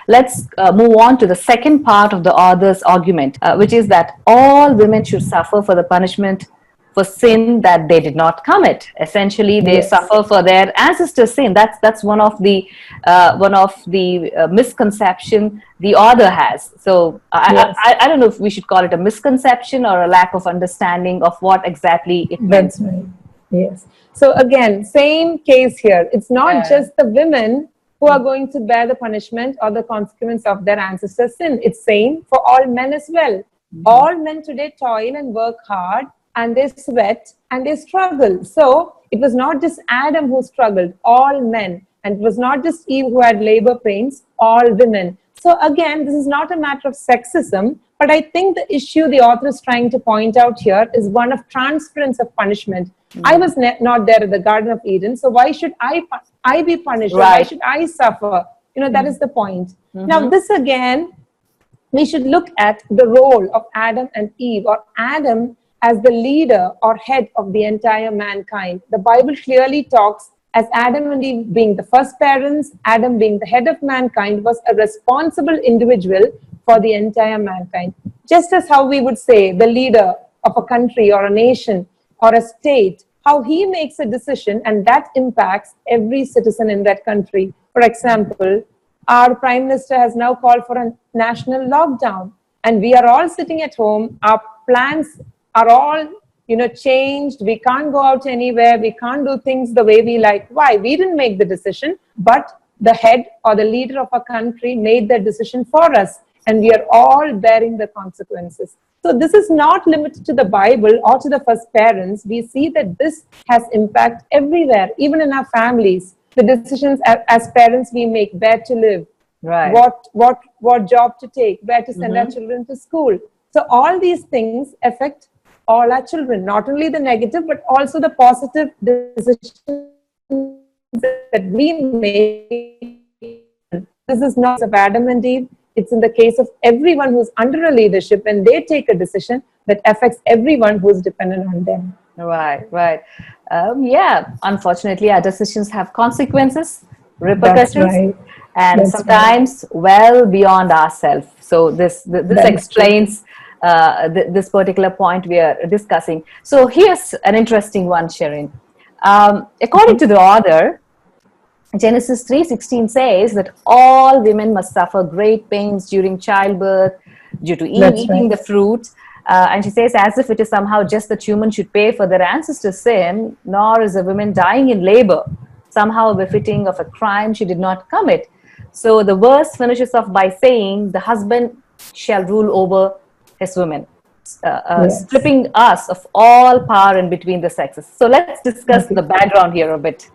let's move on to the second part of the author's argument, which is that all women should suffer for the punishment for sin that they did not commit. Essentially, they Yes. suffer for their ancestors' sin. That's one of the misconception the author has. So Yes. I don't know if we should call it a misconception or a lack of understanding of what exactly it meant. That's right. Yes. So again, same case here. It's not Yeah. just the women who are going to bear the punishment or the consequence of their ancestors' sin. It's same for all men as well. All men today toil and work hard, and they sweat and they struggle. So it was not just Adam who struggled, all men. And it was not just Eve who had labor pains, all women. So again, this is not a matter of sexism, but I think the issue the author is trying to point out here is one of transference of punishment. I was not there at the Garden of Eden, so why should I be punished? Or why Right. should I suffer? That is the point. Now, this again, we should look at the role of Adam and Eve, or Adam as the leader or head of the entire mankind. The Bible clearly talks as Adam and Eve being the first parents, Adam being the head of mankind, was a responsible individual for the entire mankind. Just as how we would say the leader of a country or a nation or a state, how he makes a decision and that impacts every citizen in that country. For example, our Prime Minister has now called for a national lockdown, and we are all sitting at home. Our plans are all changed. We can't go out anywhere. We can't do things the way we like. Why? We didn't make the decision, but the head or the leader of a country made the decision for us, and we are all bearing the consequences. So this is not limited to the Bible or to the first parents. We see that this has impact everywhere, even in our families. The decisions as parents we make, where to live, Right. what job to take, where to send our children to school. So all these things affect all our children, not only the negative, but also the positive decisions that we make. This is not of Adam and Eve. It's in the case of everyone who's under a leadership, and they take a decision that affects everyone who's dependent on them. Right, right. Yeah, unfortunately, our decisions have consequences, repercussions, right. and That's sometimes well beyond ourselves. So this That is true. explains this particular point we are discussing. So here's an interesting one, Sharon. According to the author, Genesis 3:16 says that all women must suffer great pains during childbirth due to That's eating right. the fruit. And she says, as if it is somehow just that human should pay for their ancestors' sin, nor is a woman dying in labor somehow befitting of a crime she did not commit. So the verse finishes off by saying, the husband shall rule over his women, Yes. stripping us of all power in between the sexes. So let's discuss the background here a bit.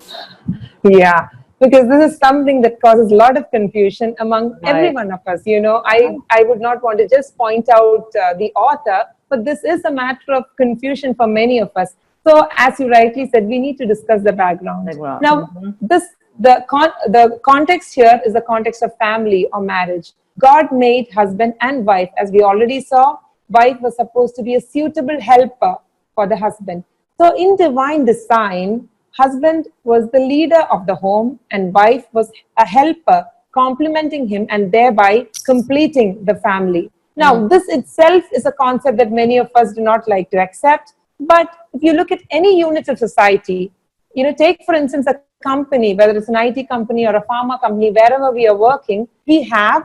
Yeah, because this is something that causes a lot of confusion among every Right. one of us. I would not want to just point out the author, but this is a matter of confusion for many of us. So, as you rightly said, we need to discuss the background. Background. Now, the context here is the context of family or marriage. God made husband and wife, as we already saw. Wife was supposed to be a suitable helper for the husband. So, in divine design, husband was the leader of the home and wife was a helper, complementing him and thereby completing the family. Now, this itself is a concept that many of us do not like to accept. But if you look at any unit of society, take for instance a company, whether it's an IT company or a pharma company, wherever we are working, we have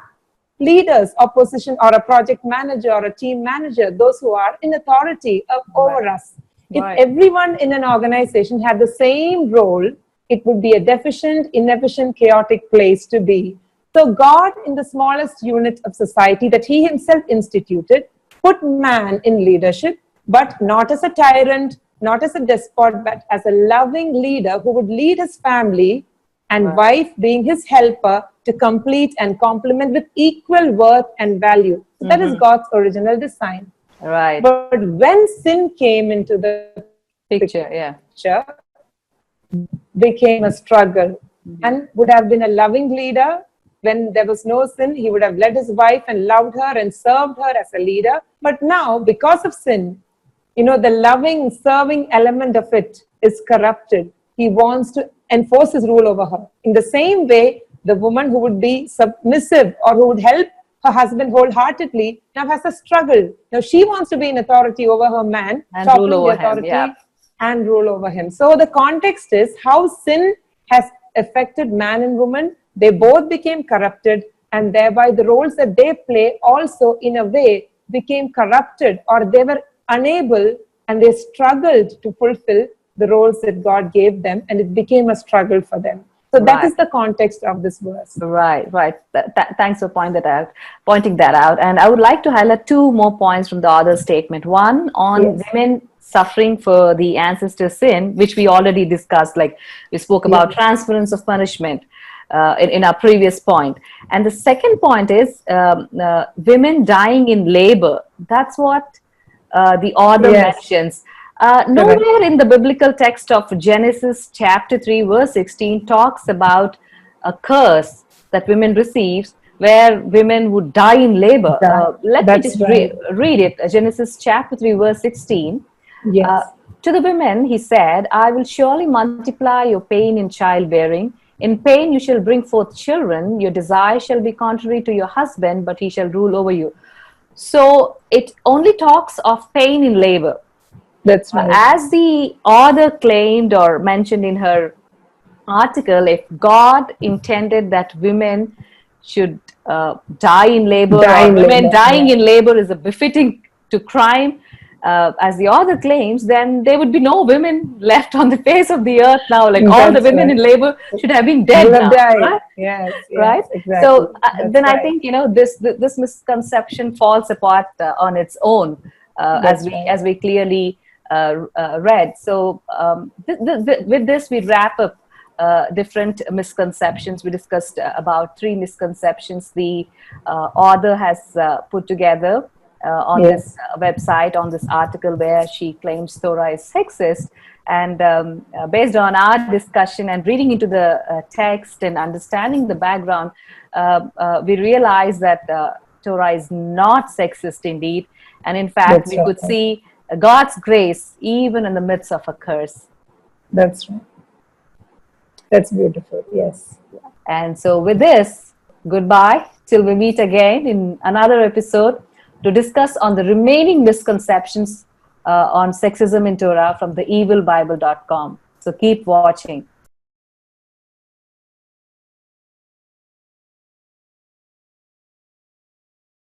leaders or position or a project manager or a team manager, those who are in authority over us. If Right. everyone in an organization had the same role, it would be a deficient, inefficient, chaotic place to be. So God, in the smallest unit of society that he himself instituted, put man in leadership, but not as a tyrant, not as a despot, but as a loving leader who would lead his family, and wife being his helper to complete and complement with equal worth and value. So that is God's original design. Right. But when sin came into the Picture, yeah. picture, became a struggle. And would have been a loving leader. When there was no sin, he would have led his wife and loved her and served her as a leader. But now, because of sin, the loving, serving element of it is corrupted. He wants to enforce his rule over her. In the same way, the woman who would be submissive or who would help her husband wholeheartedly now has a struggle. Now she wants to be in authority over her man, And toppling rule the over him, authority yeah. and rule over him. So the context is how sin has affected man and woman. They both became corrupted, and thereby the roles that they play also in a way became corrupted, or they were unable and they struggled to fulfill the roles that God gave them, and it became a struggle for them. So that Right. is the context of this verse. Right, right. Thanks for pointing that out. And I would like to highlight two more points from the other statement. One on Yes. women suffering for the ancestor's sin, which we already discussed. Like we spoke about transference of punishment in our previous point. And the second point is women dying in labor. That's what the author Yes. mentions. Nowhere in the biblical text of Genesis chapter 3 verse 16 talks about a curse that women receives where women would die in labor. Let me That's just right. read it. Genesis chapter 3 verse 16. Yes. To the women he said, I will surely multiply your pain in childbearing. In pain you shall bring forth children. Your desire shall be contrary to your husband, but he shall rule over you. So it only talks of pain in labor. That's right. As the author claimed or mentioned in her article, if God intended that women should die in labor, Die or in women labor, dying in labor is a befitting to crime, as the author claims, then there would be no women left on the face of the earth now. Like all the That's women right. in labor should have been dead Would have now, died. right? Yes, yes, Right. exactly. So That's then I right. think this misconception falls apart on its own That's right. as we clearly read. So with this we wrap up different misconceptions. We discussed about 3 misconceptions the author has put together on Yes. this website, on this article, where she claims Torah is sexist. And based on our discussion and reading into the text and understanding the background, we realize that Torah is not sexist indeed. And in fact, That's we right. could see God's grace even in the midst of a curse. That's right. That's beautiful. Yes. And so with this, goodbye till we meet again in another episode to discuss on the remaining misconceptions on sexism in Torah from the evilbible.com. So keep watching.